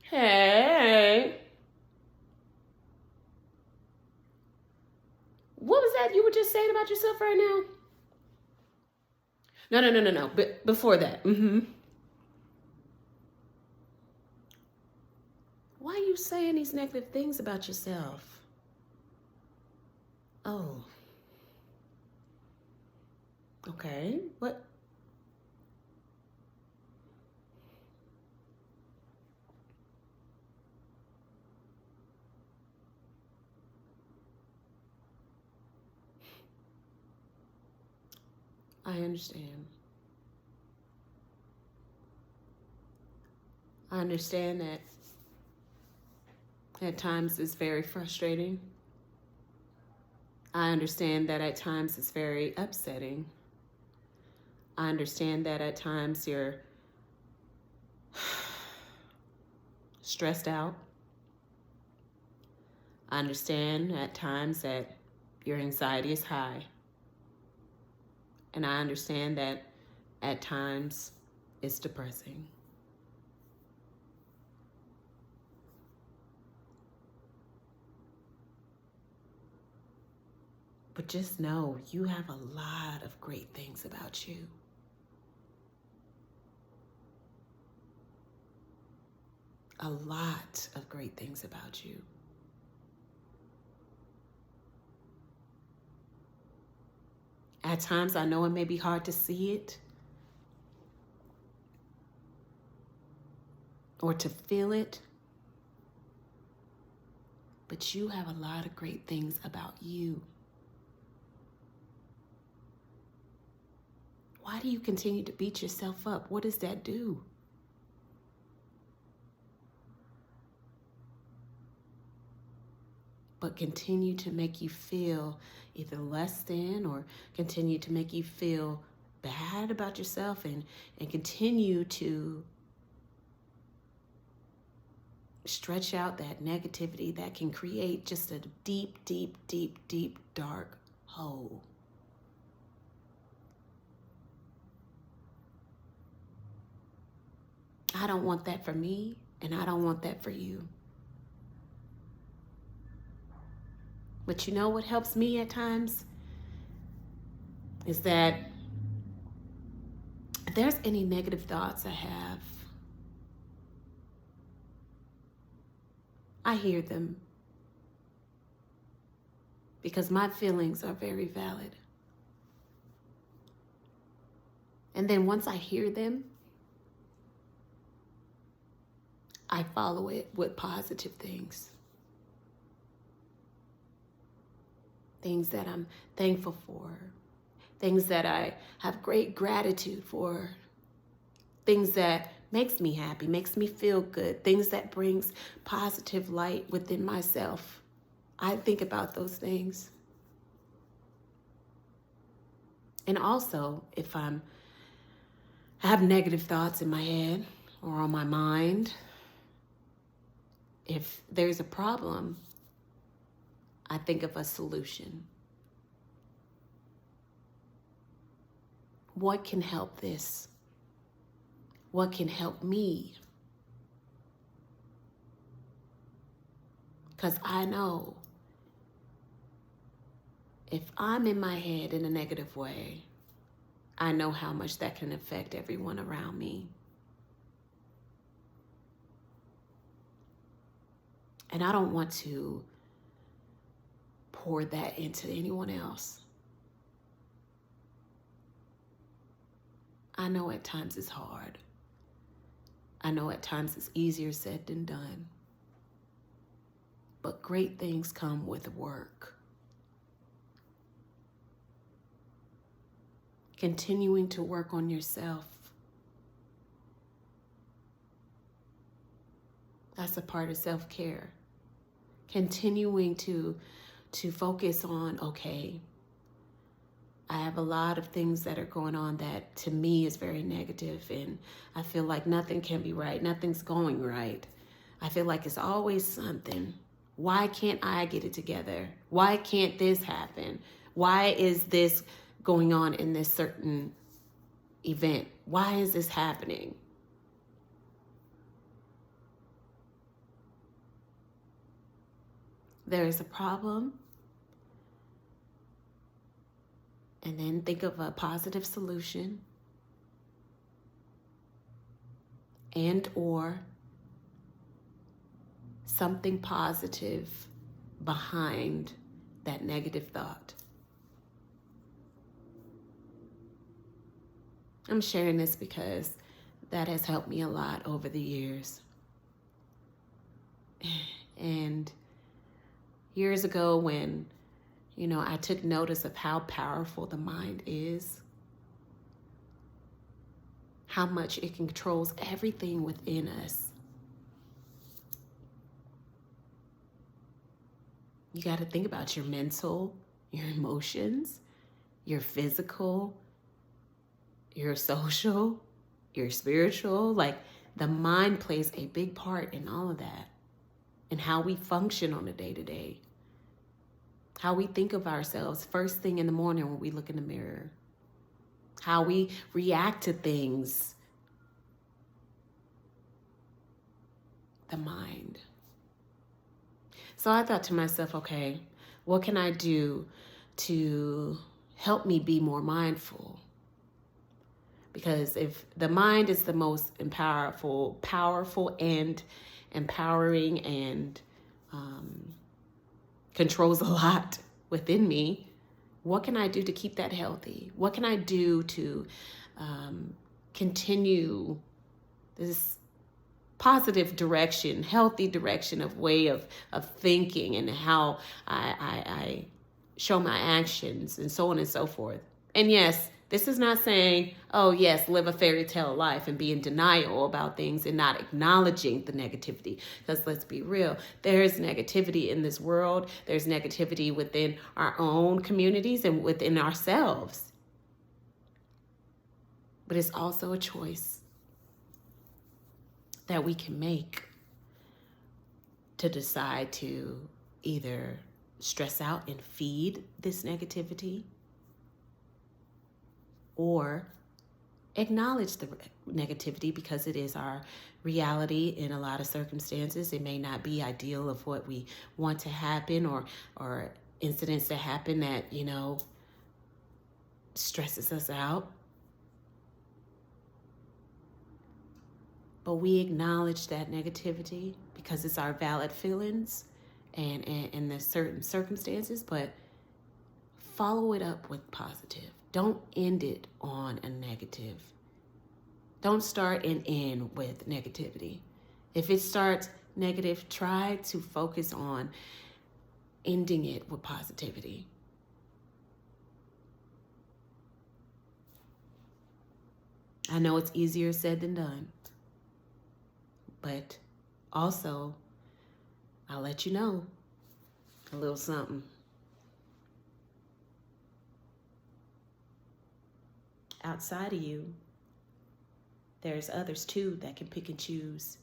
Hey. What was that you were just saying about yourself right now? No. Before that. Why are you saying these negative things about yourself? Oh. Okay. What? I understand. I understand that at times it's very frustrating. I understand that at times it's very upsetting. I understand that at times you're stressed out. I understand at times that your anxiety is high. And I understand that at times it's depressing. But just know you have a lot of great things about you. A lot of great things about you. At times, I know it may be hard to see it or to feel it, but you have a lot of great things about you. Why do you continue to beat yourself up? What does that do? But continue to make you feel either less than or continue to make you feel bad about yourself and continue to stretch out that negativity that can create just a deep, dark hole. I don't want that for me, and I don't want that for you. But you know what helps me at times? Is that if there's any negative thoughts I have, I hear them. Because my feelings are very valid. And then once I hear them, I follow it with positive things. Things that I'm thankful for. Things that I have great gratitude for. Things that makes me happy, makes me feel good. Things that brings positive light within myself. I think about those things. And also, if I have negative thoughts in my head or on my mind, if there's a problem, I think of a solution. What can help this? What can help me? Because I know if I'm in my head in a negative way, I know how much that can affect everyone around me. And I don't want to pour that into anyone else. I know at times it's hard. I know at times it's easier said than done. But great things come with work. Continuing to work on yourself. That's a part of self-care. Continuing to focus on, okay, I have a lot of things that are going on that to me is very negative, and I feel like nothing can be right. Nothing's going right. I feel like it's always something. Why can't I get it together? Why can't this happen? Why is this going on in this certain event? Why is this happening? There is a problem. And then think of a positive solution and or something positive behind that negative thought. I'm sharing this because that has helped me a lot over the years. And years ago when, I took notice of how powerful the mind is, how much it controls everything within us. You got to think about your mental, your emotions, your physical, your social, your spiritual. Like, the mind plays a big part in all of that, and how we function on a day-to-day. How we think of ourselves first thing in the morning when we look in the mirror. How we react to things. The mind. So I thought to myself, okay, what can I do to help me be more mindful? Because if the mind is the most powerful and empowering and controls a lot within me, what can I do to keep that healthy? What can I do to continue this positive direction, healthy direction of way of thinking, and how I show my actions, and so on and so forth? And yes, this is not saying, oh yes, live a fairy tale life and be in denial about things and not acknowledging the negativity. Because let's be real, there's negativity in this world. There's negativity within our own communities and within ourselves. But it's also a choice that we can make to decide to either stress out and feed this negativity, or acknowledge the negativity because it is our reality in a lot of circumstances. It may not be ideal of what we want to happen, or incidents that happen that, stresses us out. But we acknowledge that negativity because it's our valid feelings and in the certain circumstances, but follow it up with positive. Don't end it on a negative. Don't start and end with negativity. If it starts negative, try to focus on ending it with positivity. I know it's easier said than done, but also, I'll let you know a little something. Outside of you, there's others too that can pick and choose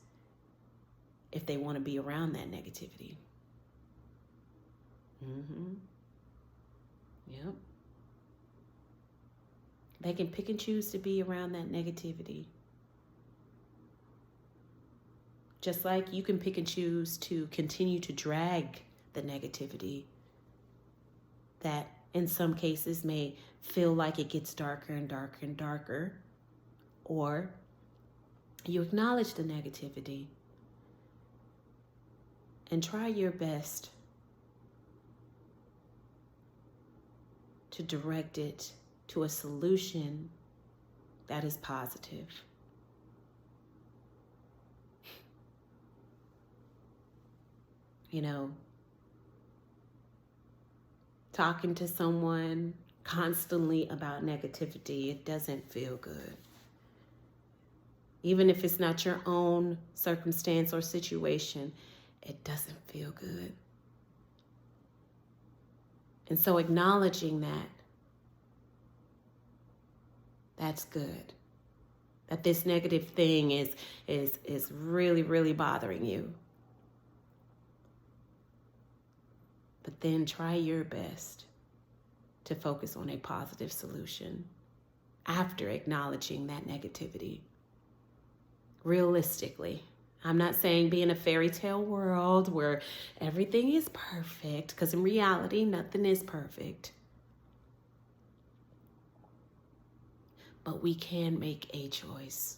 if they want to be around that negativity. Yep. They can pick and choose to be around that negativity. Just like you can pick and choose to continue to drag the negativity that in some cases may feel like it gets darker and darker and darker, or you acknowledge the negativity and try your best to direct it to a solution that is positive. Talking to someone constantly about negativity, it doesn't feel good. Even if it's not your own circumstance or situation, it doesn't feel good. And so acknowledging that's good. That this negative thing is really, really bothering you. But then try your best to focus on a positive solution after acknowledging that negativity. Realistically, I'm not saying be in a fairy tale world where everything is perfect, because in reality, nothing is perfect. But we can make a choice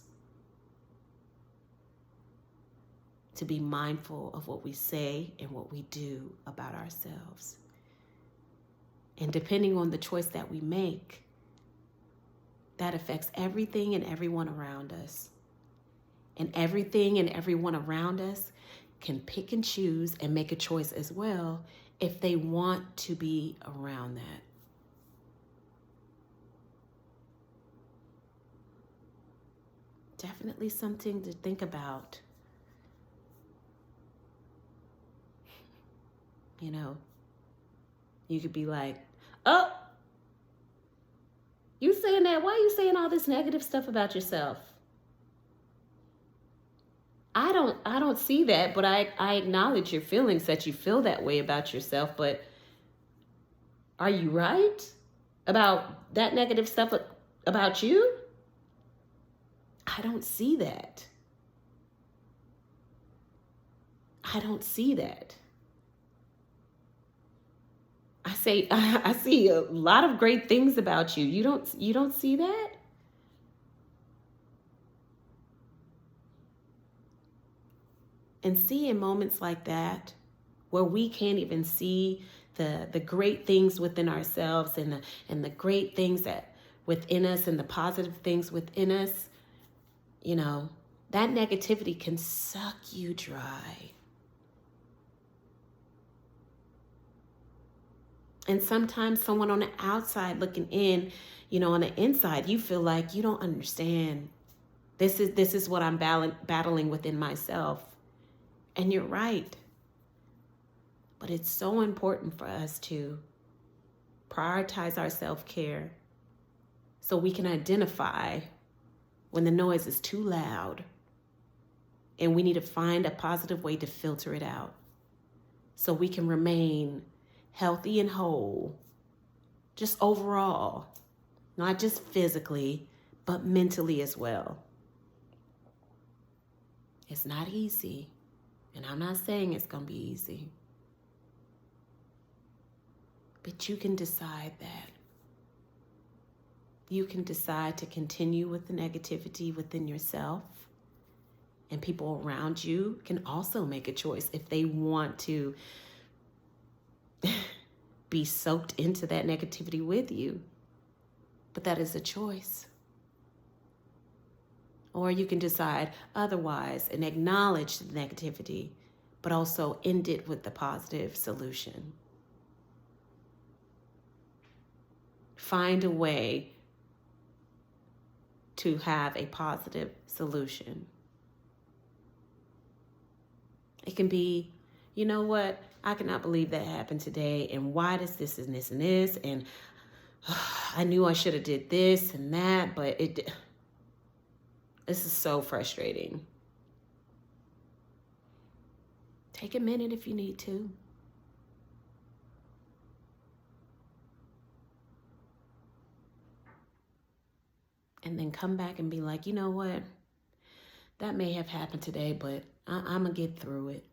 to be mindful of what we say and what we do about ourselves. And depending on the choice that we make, that affects everything and everyone around us. And everything and everyone around us can pick and choose and make a choice as well if they want to be around that. Definitely something to think about. You know, you could be like, oh, you saying that? Why are you saying all this negative stuff about yourself? I don't see that, but I acknowledge your feelings that you feel that way about yourself, but are you right about that negative stuff about you? I don't see that. I don't see that. I see a lot of great things about you. You don't see that? And see, in moments like that, where we can't even see the great things within ourselves and the great things that within us and the positive things within us, you know, that negativity can suck you dry. And sometimes someone on the outside looking in, you know, on the inside, you feel like you don't understand. This is what I'm battling within myself. And you're right. But it's so important for us to prioritize our self-care so we can identify when the noise is too loud and we need to find a positive way to filter it out so we can remain healthy and whole, just overall, not just physically, but mentally as well. It's not easy, and I'm not saying it's going to be easy, but you can decide that. You can decide to continue with the negativity within yourself, and people around you can also make a choice if they want to be soaked into that negativity with you. But that is a choice. Or you can decide otherwise and acknowledge the negativity, but also end it with the positive solution. Find a way to have a positive solution. It can be, you know what? I cannot believe that happened today. And why does this and this and this? And I knew I should have did this and that, but this is so frustrating. Take a minute if you need to. And then come back and be like, you know what? That may have happened today, but I'm going to get through it.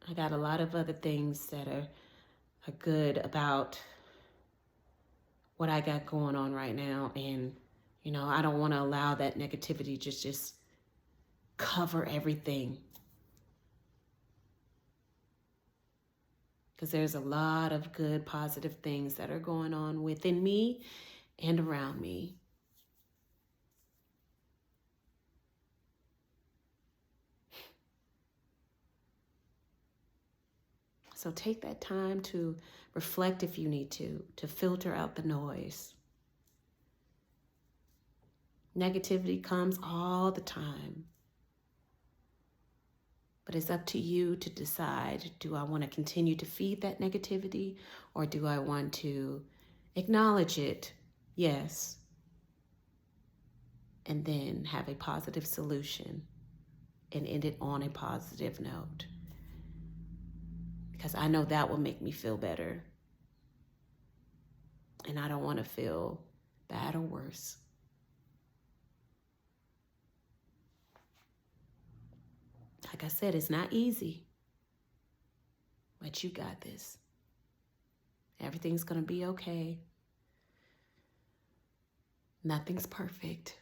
I got a lot of other things that are good about what I got going on right now. And, you know, I don't want to allow that negativity just cover everything. Because there's a lot of good, positive things that are going on within me and around me. So take that time to reflect if you need to filter out the noise. Negativity comes all the time. But it's up to you to decide, do I want to continue to feed that negativity, or do I want to acknowledge it? Yes. And then have a positive solution and end it on a positive note. because I know that will make me feel better. And I don't want to feel bad or worse. Like I said, it's not easy, but you got this. Everything's going to be okay. Nothing's perfect.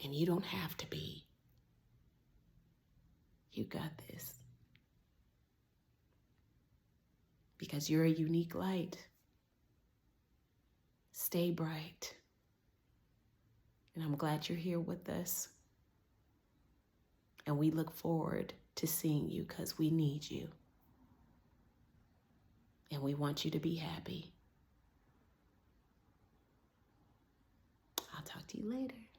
And you don't have to be. You got this. Because you're a unique light. Stay bright. And I'm glad you're here with us. And we look forward to seeing you because we need you. And we want you to be happy. I'll talk to you later.